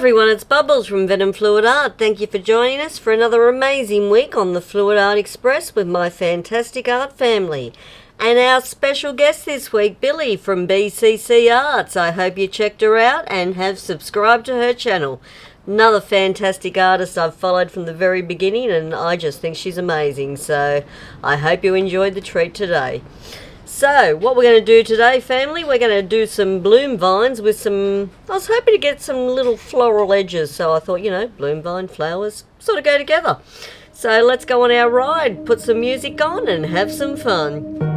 everyone, it's Bubbles from venomfluidart. Thank you for joining us for another amazing week on the Fluid Art Express with my fantastic art family. And our special guest this week, Billy from BCC Arts. I hope you checked her out and have subscribed to her channel. Another fantastic artist I've followed from the very beginning, and I just think she's amazing. So I hope you enjoyed the treat today. So, what we're going to do today, family, we're going to do some bloom vines with some... I was hoping to get some little floral edges, so I thought, you know, bloom vine, flowers, sort of go together. So let's go on our ride, put some music on and have some fun.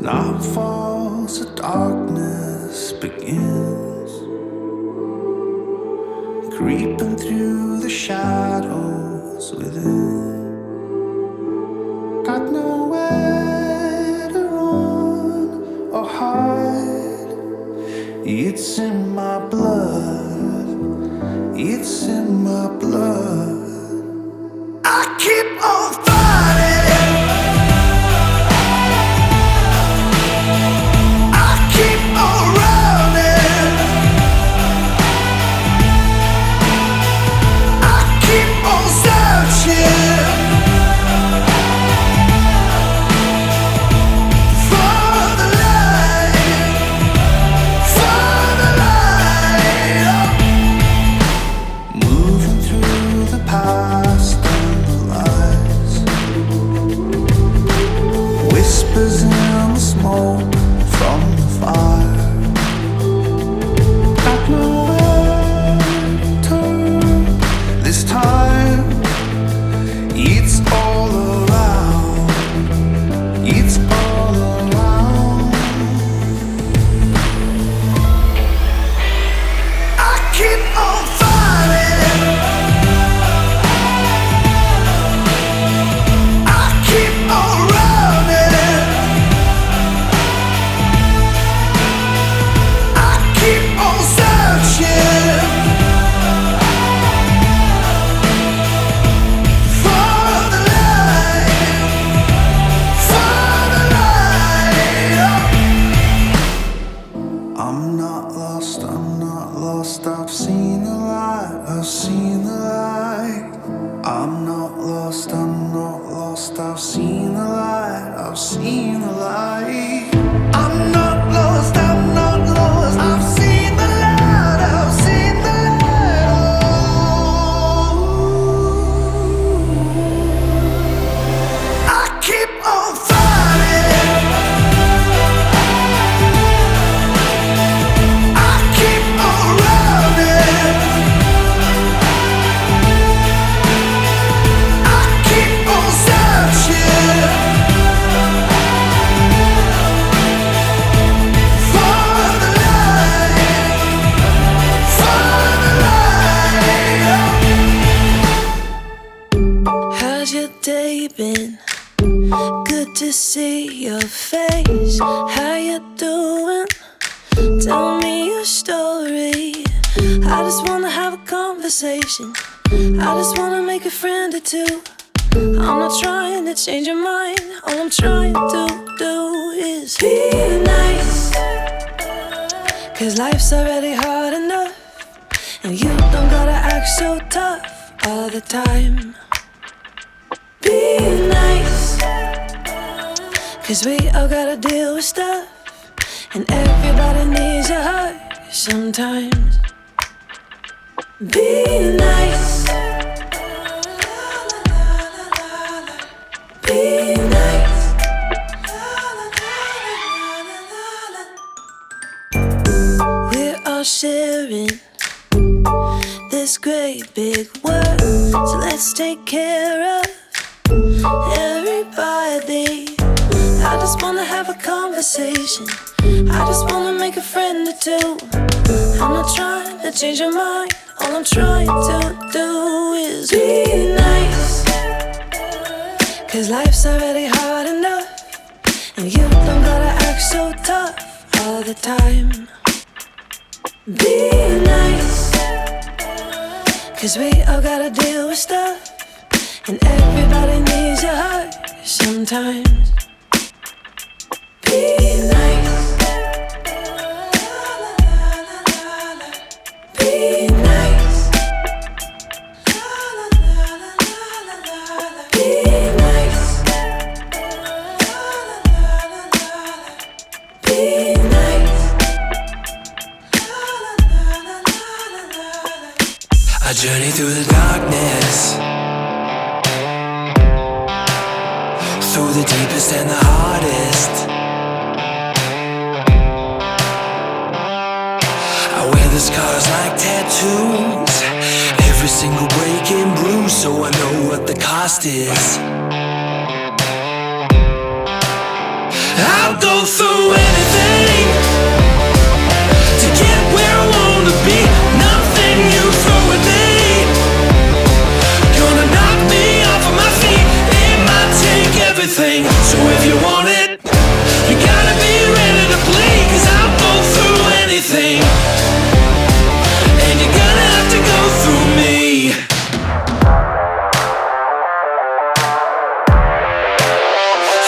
Nightfalls, the darkness begins, creeping through the shadows within. Got nowhere to run or hide. It's in my blood, it's in my blood. I keep on fighting. Moving through the past and the lies. day been? Good to see your face. How you doing? Tell me your story. I just wanna have a conversation. I just wanna make a friend or two. I'm not trying to change your mind. All I'm trying to do is be nice. Cause life's already hard enough, and you don't gotta act so tough all the time. Be nice. Cause we all gotta deal with stuff, and everybody needs a hug sometimes. Be nice. Be nice. We're all sharing this great big world, so let's take care of everybody. I just wanna have a conversation. I just wanna make a friend or two. I'm not trying to change your mind. All I'm trying to do is be nice. Cause life's already hard enough, and you don't gotta act so tough all the time. Be nice. Cause we all gotta deal with stuff, and everybody needs a hug sometimes. Be nice. Be nice. Be nice. Be nice. I journey through the darkness, through the deepest and the hardest. I wear the scars like tattoos, every single break and bruise, so I know what the cost is. I'll go through anything to get where I wanna be. Nothing you throw at me gonna knock me off of my feet. It might take everything, so if you want it, you gotta be ready to play. Cause I'll go through anything, and you're gonna have to go through me.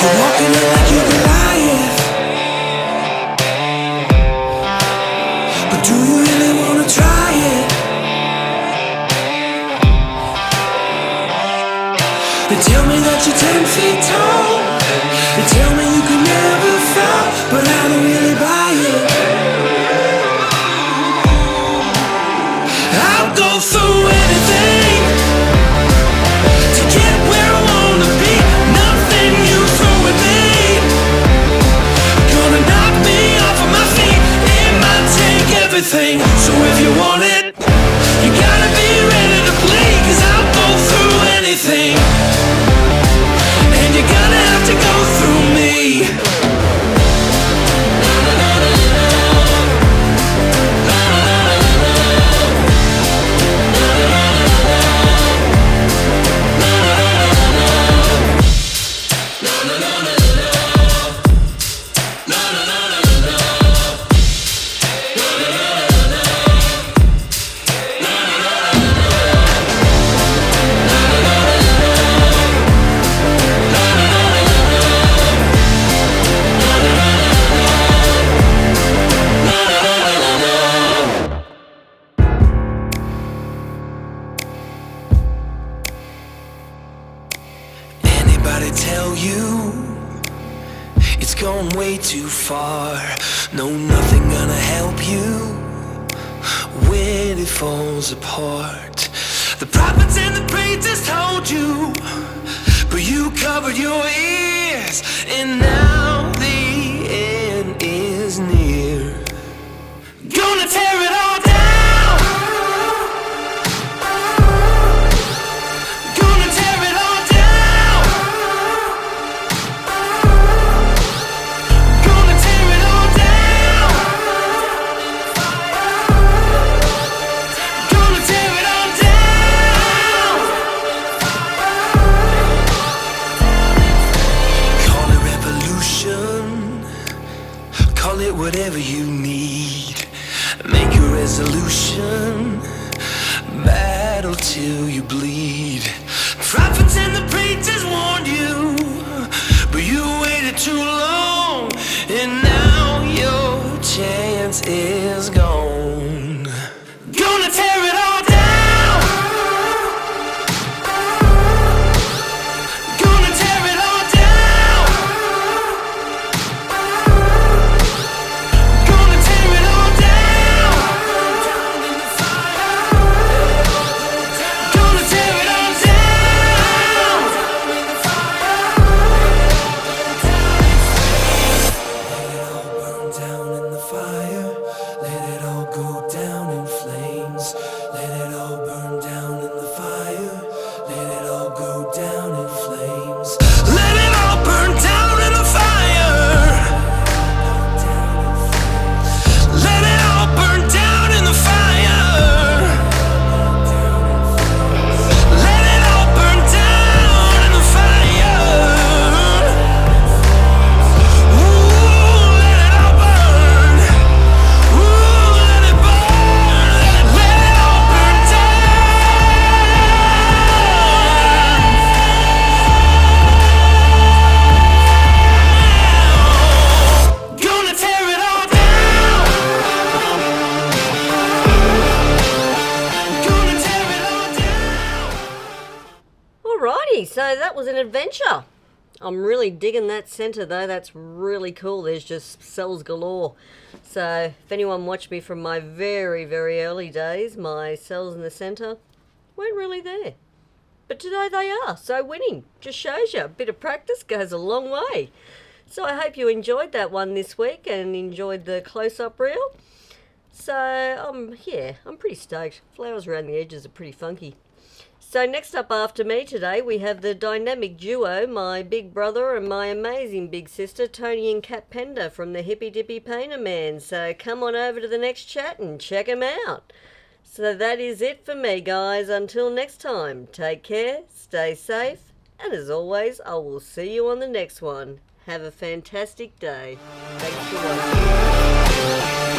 You're walking it like you're Goliath, but do you really wanna try it? They tell me that you're 10 feet tall, they tell me you can never fall, but I don't really buy it. I'll go through anything to get where I wanna be. Nothing you throw at me gonna knock me off of my feet. It might take everything, so if you want it, you gotta be ready to play. Cause I'll go through anything, and you're gonna have to go through me. Anybody tell you it's gone way too far? No, nothing gonna help you when it falls apart. The prophets and the preachers told you, but you covered your ears, and now the end is near. Gonna tear it all down, gonna tear it all down, gonna tear it all down, gonna tear it all down. bleed. Prophets and the preachers warned you, but you waited too long, and now your chance is gone. Gonna tear it all down. Gonna tear it all down. Gonna tear it all down. Gonna tear it all down. Let it all burn down in the fire. Let it all go down in flames. Let it all burn down in the fire. Let it all go down in flames. Let it all burn down in the fire. Let it all burn down in the fire. Let it all burn down in the fire. Ooh, let it all burn. Ooh, let it burn. Let it all burn down. Gonna tear it all down. Gonna tear it all down. Alrighty, so that was an adventure. I'm really digging that centre though, that's really cool. There's just cells galore. So if anyone watched me from my very, very early days, my cells in the centre weren't really there. But today they are, so winning just shows you a bit of practice goes a long way. So I hope you enjoyed that one this week and enjoyed the close-up reel. So I'm pretty stoked. Flowers around the edges are pretty funky. So next up after me today, we have the dynamic duo, my big brother and my amazing big sister, Tony and Kat Pender from the Hippy Dippy Painter Man. So come on over to the next chat and check them out. So that is it for me, guys. Until next time, take care, stay safe, and as always, I will see you on the next one. Have a fantastic day. Thanks for watching.